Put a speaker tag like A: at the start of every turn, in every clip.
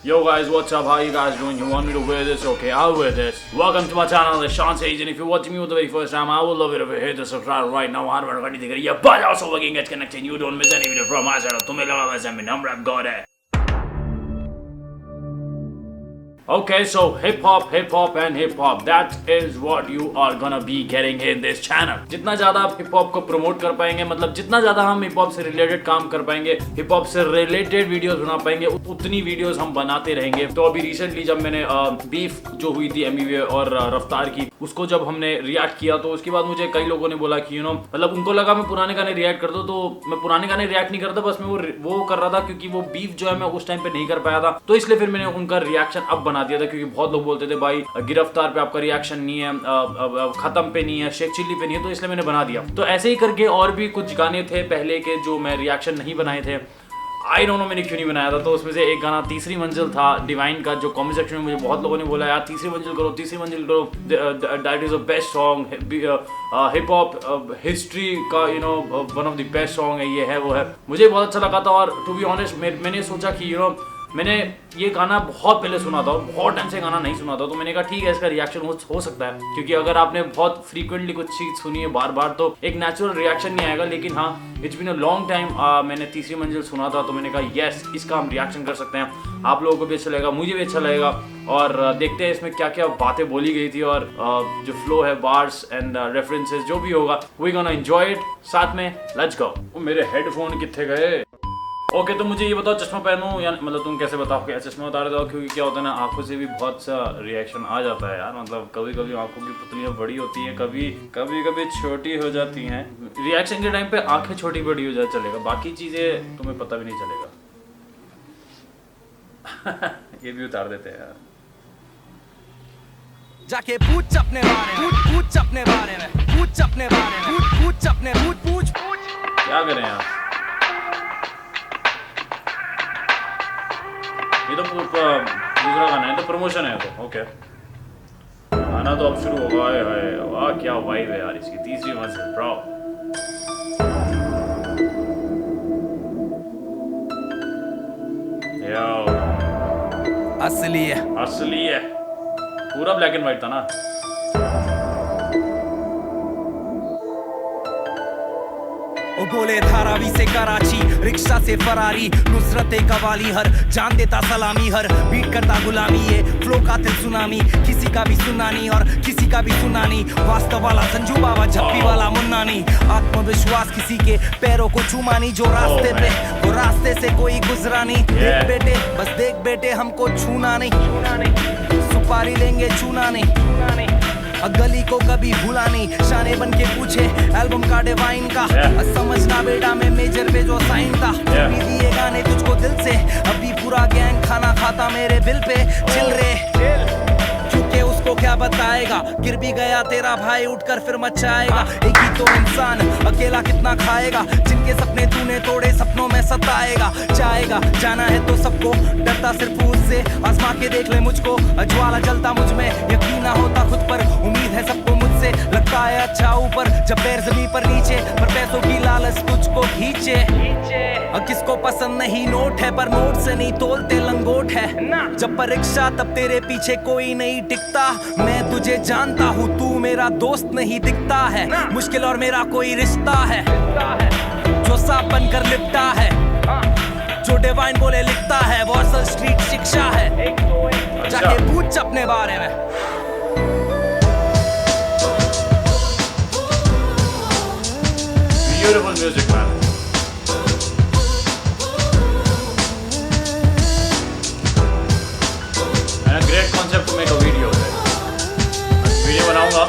A: Yo guys, what's up? How you guys doing? You want me to wear this? Okay, I'll wear this. Welcome to my channel, the Sean Sage, and if you're watching me for the very first time, I would love it if you hit the subscribe right now. But also again get connected. You don't miss any video from my channel. तुम्हें लगा वैसे मैं number I've got it. Okay, so hip hop and hip hop. That is what you are gonna be getting in this channel. जितना ज़्यादा आप hip hop को promote कर पाएंगे, मतलब जितना ज़्यादा हम hip hop से related काम कर पाएंगे, hip hop से related videos बना पाएंगे, उतनी videos हम बनाते रहेंगे. तो अभी recently जब मैंने beef जो हुई थी MBA और रफ्तार की, उसको जब हमने react किया तो उसके बाद मुझे कई लोगों ने बोला कि मतलब उनको लगा मैं पुराने गाने react कर दूं, तो मैं पुराने गाने react नहीं करता, बस मैं वो कर रहा था क्योंकि वो beef जो है मैं उस टाइम पे नहीं कर पाया था. तो इसलिए फिर मैंने उनका reaction अब बना दिया था, क्योंकि बहुत लोग बोलते थे भाई गिरफ्तार पे आपका रिएक्शन नहीं है, खत्म पे नहीं है, शेख चिल्ली पे नहीं है, तो इसलिए मैंने बना दिया. तो ऐसे ही करके और भी कुछ गाने थे पहले के जो मैं रिएक्शन नहीं बनाए थे. आई डोंट नो मैंने क्यों नहीं बनाया था. तो उसमें से एक गाना तीसरी मंजिल था डिवाइन का, जो कमेंट सेक्शन में मुझे बहुत लोगों ने बोला यार तीसरी मंजिल करो, that is a best song, hip hop history का one of the best song है, ये है वो है. मुझे बहुत अच्छा लगा था. और टू बी ऑनेस्ट मैंने सोचा कि मैंने ये गाना बहुत पहले सुना था और बहुत टाइम से गाना नहीं सुना था, तो मैंने कहा ठीक है इसका रिएक्शन हो सकता है, क्योंकि अगर आपने बहुत फ्रीक्वेंटली कुछ चीज़ सुनी है बार बार तो एक नेचुरल रिएक्शन नहीं आएगा. लेकिन हाँ, it's been a long time. मैंने तीसरी मंजिल सुना था तो मैंने कहा यस इसका हम रिएक्शन कर सकते हैं. आप लोगों को भी अच्छा लगेगा, मुझे भी अच्छा लगेगा. और देखते हैं इसमें क्या क्या बातें बोली गई थी और जो फ्लो है, बार्स एंड रेफरेंसेस जो भी होगा, वी गोना एंजॉय इट. साथ में लेट्स गो. मेरे हेडफोन कितने गए? ओके, तो मुझे ये बताओ चश्मा पहनूं या मतलब तुम कैसे बताओ क्या चश्मा उतार दो, क्योंकि क्या होता है ना, आंखों से भी बहुत सा रिएक्शन आ जाता है यार. मतलब कभी कभी आंखों की पुतलियां बड़ी होती हैं, कभी छोटी हो जाती हैं. रिएक्शन के टाइम पे आंखें छोटी बड़ी हो जाए चलेगा, बाकी चीजें तुम्हें पता भी नहीं चलेगा. ये भी उतार देते हैं यार.
B: जाके पूछ अपने बारे में, पूछ अपने बारे में, पूछ अपने बारे में, पूछ अपने पूछ
A: क्या करें यार. ये तो दूसरा गाना है, तो प्रमोशन है. तो ओके, गाना तो अब शुरू होगा. हाय वाह क्या वाइब है यार इसकी. तीसरी मंजिल ब्रो. यो असली है पूरा ब्लैक एंड व्हाइट था ना.
B: ओ बोले धारावी से कराची, रिक्शा से फरारी, नुसरत कवाली, हर जान देता सलामी, हर बीट करता गुलामी, ये फ्लो का दिल सुनामी, किसी का भी सुनानी और किसी का भी सुनानी, वास्तव वाला संजू बाबा, झप्पी वाला मुन्नानी, आत्मविश्वास किसी के पैरों को चुमानी, जो रास्ते पे वो रास्ते से कोई गुजरा नहीं. देख बेटे बस देख बेटे हमको छूना नहीं, सुपारी लेंगे चूना नहीं, गली को कभी भूला नहीं, शाने बन के पूछे एल्बम का डिवाइन का, समझना बेटा मैं मेजर पे जो साइन था, दिए गाने तुझको दिल से, अभी पूरा गैंग खाना खाता मेरे बिल पे, चिल रे क्योंकि उसको क्या बताएगा, गिर भी गया तेरा भाई उठकर फिर मचाएगा. एक ही तो इंसान अकेला कितना खाएगा, जिनके सपने तूने तोड़े सपनों में सताएगा. चाहेगा जाना है तो सबको, डरता सिर्फ उससे, आजमा के देख ले मुझको, ज्वाला जलता मुझ में, यकीन ना होता खुद पर, उम्मीद है सबको मुझसे, लगता है अच्छा ऊपर जब पैर जमीन पर नीचे, पर पैसों की लालच तुझको खींचे. किसको पसंद नहीं नोट है, पर नोट से नहीं तोलते लंगोट है. जब परीक्षा तब तेरे पीछे कोई नहीं टिकता, मैं तुझे जानता हूँ तू मेरा दोस्त नहीं दिखता है, मुश्किल और मेरा कोई रिश्ता है, जो सांप बनकर लिपटा है, जो डिवाइन बोले लिखता है, वॉर्सल स्ट्रीट शिक्षा है. जाके पूछ अपने बारे में.
A: Beautiful music man. And a great concept to make a video. Video बनाऊंगा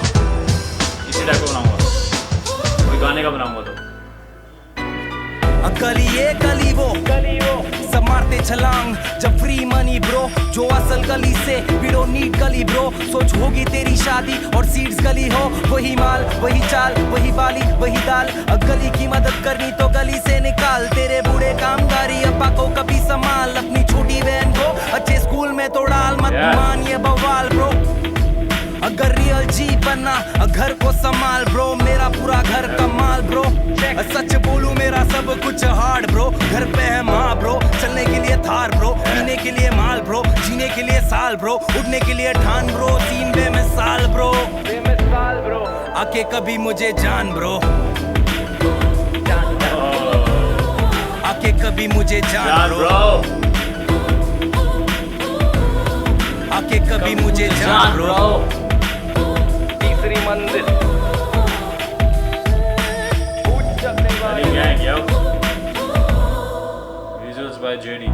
A: इसी टाइप का बनाऊंगा, कोई गाने का बनाऊंगा तो.
B: गली ये गली वो सब मारते छलांग जब फ्री मनी ब्रो, जो असल गली से वी डोंट नीड गली ब्रो. सोच होगी तेरी शादी और सीड्स गली हो, वही माल वही चाल वही बाली वही दाल, गली की मदद करनी तो गली से निकाल, तेरे बूढ़े कामगारी अब्बा को कभी संभाल, अपनी छोटी बहन को अच्छे स्कूल में तो डाल, मत मान ये बवाल ब्रो. अगर रियल जी वरना घर को संभाल ब्रो, मेरा पूरा घर कमाल ब्रो। सच बोलूं मेरा सब कुछ हार्ड ब्रो, घर पे है माँ ब्रो, चलने के लिए थार ब्रो, पीने के लिए माल ब्रो, जीने के लिए साल ब्रो, उड़ने के लिए ठान ब्रो, सीन बेमिसाल ब्रो, बेमिसाल ब्रो। आके कभी मुझे जान ब्रो, आके कभी मुझे जान ब्रो, आके कभी मुझे जान ब्रो। तीसरी मंजिल
A: Gang, yo. Visuals by JD.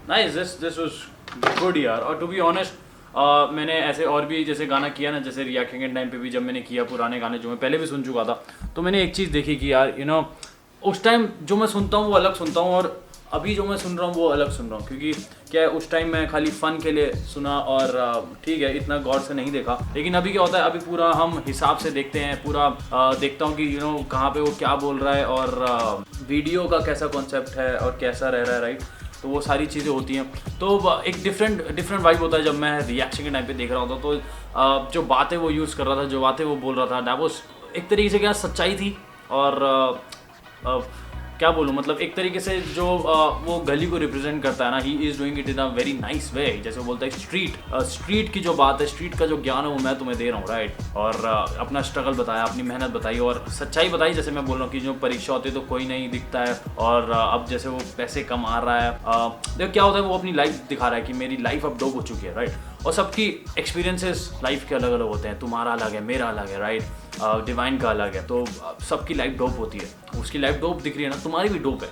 A: Nice, this was good यार। और to be honest मैंने ऐसे और भी जैसे गाना किया ना, जैसे रिएक्शन के टाइम पे भी जब मैंने किया पुराने गाने जो मैं पहले भी सुन चुका था, तो मैंने एक चीज़ देखी कि यार उस टाइम जो मैं सुनता हूँ वो अलग सुनता हूँ, और अभी जो मैं सुन रहा हूँ वो अलग सुन रहा हूँ। क्योंकि क्या है, उस टाइम मैं खाली फ़न के लिए सुना और ठीक है इतना गौर से नहीं देखा। लेकिन अभी क्या होता है, अभी पूरा हम हिसाब से देखते हैं, पूरा देखता हूँ कि कहाँ पे वो क्या बोल रहा है और वीडियो का कैसा कॉन्सेप्ट है और कैसा रह रहा है, राइट। तो वो सारी चीज़ें होती हैं, तो एक डिफरेंट वाइब होता है जब मैं रिएक्शन के टाइम पे देख रहा होता। तो जो बातें वो यूज़ कर रहा था, जो बातें वो बोल रहा था, दैट वाज एक तरीके से क्या सच्चाई थी। और क्या बोलूँ, मतलब एक तरीके से जो वो गली को रिप्रेजेंट करता है ना, he is doing it in a very nice way. जैसे वो बोलता है स्ट्रीट की जो बात है, स्ट्रीट का जो ज्ञान है वो मैं तुम्हें दे रहा हूँ, राइट। और अपना स्ट्रगल बताया, अपनी मेहनत बताई और सच्चाई बताई। जैसे मैं बोल रहा हूँ कि जो परीक्षा होती है तो कोई नहीं दिखता है, और अब जैसे वो पैसे कमा रहा है, देखो क्या होता है, वो अपनी लाइफ दिखा रहा है कि मेरी लाइफ अब डोप हो चुकी है, राइट। और सबकी एक्सपीरियंसेस लाइफ के अलग अलग होते हैं, तुम्हारा अलग है, मेरा अलग है, राइट। डिवाइन का अलग है, तो सबकी लाइफ डोप होती है। उसकी लाइफ डोप दिख रही है ना, तुम्हारी भी डोप है,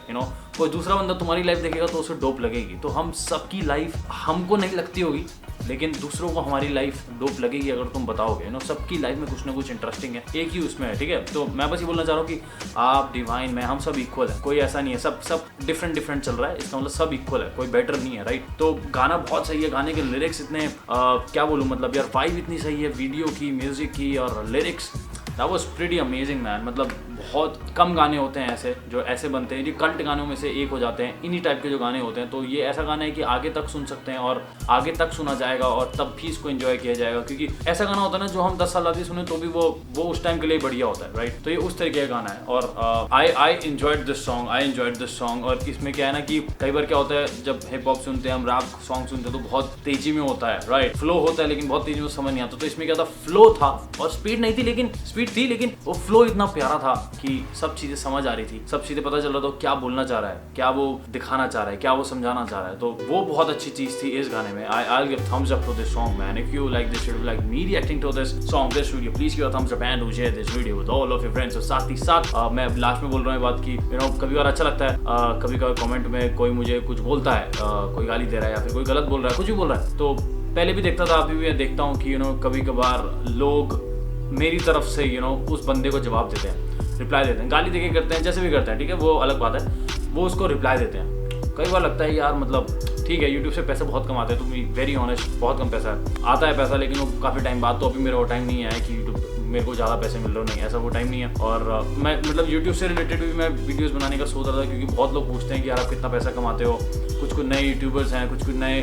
A: कोई दूसरा बंदा तुम्हारी लाइफ देखेगा तो उसे डोप लगेगी। तो हम सबकी लाइफ हमको नहीं लगती होगी, लेकिन दूसरों को हमारी लाइफ डोप लगेगी अगर तुम बताओगे। सबकी लाइफ में कुछ ना कुछ इंटरेस्टिंग है, एक ही उसमें है, ठीक है। तो मैं बस ये बोलना चाह रहा हूँ कि आप, डिवाइन, मैं, हम सब इक्वल है, कोई ऐसा नहीं है, सब डिफरेंट चल रहा है, इसका मतलब सब इक्वल है, कोई बेटर नहीं है, राइट। तो गाना बहुत सही है, गाने के लिरिक्स इतने क्या बोलूँ, मतलब यार वाइब इतनी सही है वीडियो की, म्यूजिक की और lyrics, that was pretty amazing man. मतलब बहुत कम गाने होते हैं ऐसे जो ऐसे बनते हैं, ये कल्ट गानों में से एक हो जाते हैं, इन्हीं टाइप के जो गाने होते हैं। तो ये ऐसा गाना है कि आगे तक सुन सकते हैं और आगे तक सुना जाएगा और तब भी इसको एंजॉय किया जाएगा। क्योंकि ऐसा गाना होता है ना जो हम 10 साल बाद भी सुने तो भी वो उस टाइम के लिए बढ़िया होता है, राइट। तो ये उस तरीके का गाना है और आई एंजॉयड दिस सॉन्ग। और इसमें क्या है ना कि कई बार क्या होता है, जब हिप हॉप सुनते हैं, हम रैप सॉन्ग सुनते हैं तो बहुत तेजी में होता है, राइट। फ्लो होता है लेकिन बहुत तेजी में समझ नहीं आता। तो इसमें क्या था, फ्लो था और स्पीड नहीं थी, लेकिन स्पीड थी, लेकिन वो फ्लो इतना प्यारा था कि सब चीजें समझ आ रही थी, सब चीजें पता चल रहा था क्या बोलना चाह रहा है, क्या वो दिखाना चाह रहा है, क्या वो समझाना चाह रहा है। तो वो बहुत अच्छी चीज थी इस गाने में। I'll give thumbs up to this song, man. If you like this, if you like me reacting to this song, this video, please give a thumbs up and do share this video with all of your friends. और साथ ही साथ मैं last में बोल रहा हूँ बात की, कभी बार अच्छा लगता है, कभी कभी कमेंट में कोई मुझे कुछ बोलता है, कोई गाली दे रहा है या फिर कोई गलत बोल रहा है, कुछ भी बोल रहा है, तो पहले भी देखता था, अभी भी देखता हूँ कि कभी कभार लोग मेरी तरफ से उस बंदे को जवाब देते हैं, रिप्लाई देते हैं, गाली देके करते हैं, जैसे भी करते हैं, ठीक है, वो अलग बात है, वो उसको रिप्लाई देते हैं। कई बार लगता है यार, मतलब ठीक है यूट्यूब से पैसे बहुत कमाते हैं, तो बी वेरी ऑनेस्ट, बहुत कम पैसा आता है पैसा, लेकिन वो काफ़ी टाइम बाद, तो अभी मेरा वो टाइम नहीं है कि यूट्यूब मेरे को ज़्यादा पैसे मिल रहे हो, नहीं ऐसा वो टाइम नहीं है। और मैं मतलब यूट्यूब से रिलेटेड भी मैं वीडियोस बनाने का सोच रहा था, क्योंकि बहुत लोग पूछते हैं कि यार आप कितना पैसा कमाते हो। कुछ नए यूट्यूबर्स हैं, कुछ नए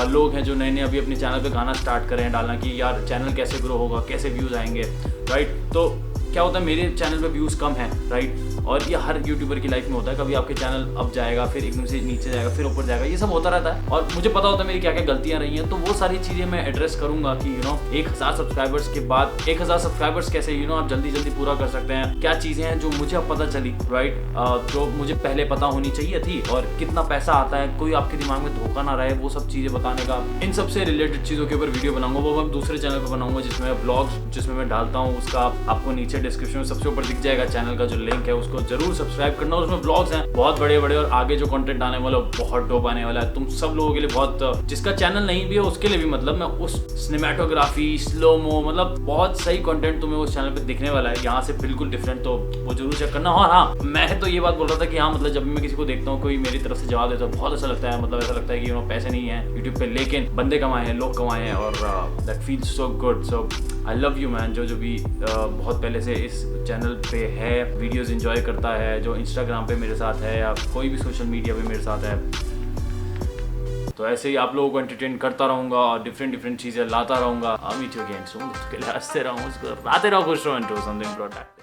A: लोग हैं जो नए अभी अपने चैनल पे गाना स्टार्ट करें, डालना कि यार चैनल कैसे ग्रो होगा, कैसे व्यूज़ आएंगे, राइट। तो क्या होता है, मेरे चैनल पे व्यूज़ कम हैं, राइट, और ये हर यूट्यूबर की लाइफ में होता है, कभी आपके चैनल अप जाएगा, फिर एकदम से नीचे जाएगा, फिर ऊपर जाएगा, ये सब होता रहता है। और मुझे पता होता है मेरी क्या क्या गलतियाँ रही हैं, तो वो सारी चीज़ें मैं एड्रेस करूँगा कि 1000 सब्सक्राइबर्स के बाद 1000 सब्सक्राइबर्स कैसे आप जल्दी पूरा कर सकते हैं, क्या चीज़ें हैं जो मुझे अब पता चली, राइट, जो मुझे पहले पता होनी चाहिए थी, और कितना पैसा आता है, कोई आपके दिमाग में धोखा ना रहे, वो सब चीज़ें बताने का, इन सबसे रिलेटेड चीज़ों के ऊपर वीडियो बनाऊंगा। वो मैं दूसरे चैनल पर बनाऊंगा जिसमें ब्लॉग्स जिसमें मैं डालता हूँ, उसका आपको नीचे डिस्क्रिप्शन में सबसे ऊपर दिख जाएगा चैनल का जो लिंक है, उसको जरूर सब्सक्राइब करना। उसमें ब्लॉग्स हैं बहुत बड़े बड़े, और आगे जो कंटेंट आने वाला बहुत डोप आने वाला है, तुम सब लोगों के लिए, बहुत जिसका चैनल नहीं भी है उसके लिए भी, मतलब मैं उस सिनेमेटोग्राफी, स्लोमो, मतलब बहुत सही कंटेंट तुम्हें उस चैनल पे दिखने वाला है, यहाँ से बिल्कुल डिफरेंट, तो वो जरूर चेक करना। और हाँ, मैं तो ये बात बोल रहा था कि हाँ, मतलब जब भी मैं किसी को देखता हूँ, कोई मेरी तरफ से जवाब देता है, बहुत अच्छा लगता है, मतलब ऐसा लगता है कि पैसे नहीं है यूट्यूब पे, लेकिन बंदे कमाए हैं, लोग कमाए हैं, और that feels so good. So I love you man, जो भी बहुत पहले से इस चैनल पे है, वीडियोस एंजॉय करता है, जो इंस्टाग्राम पे मेरे साथ है या कोई भी सोशल मीडिया पे मेरे साथ है। तो ऐसे ही आप लोगों को एंटरटेन करता रहूँगा और डिफरेंट चीज़ें लाता रहूँगा। मीट यू अगेन सून, के लिए हंसते रहो, आते रहो, खुश रहो, समथिंग प्रोडक्ट।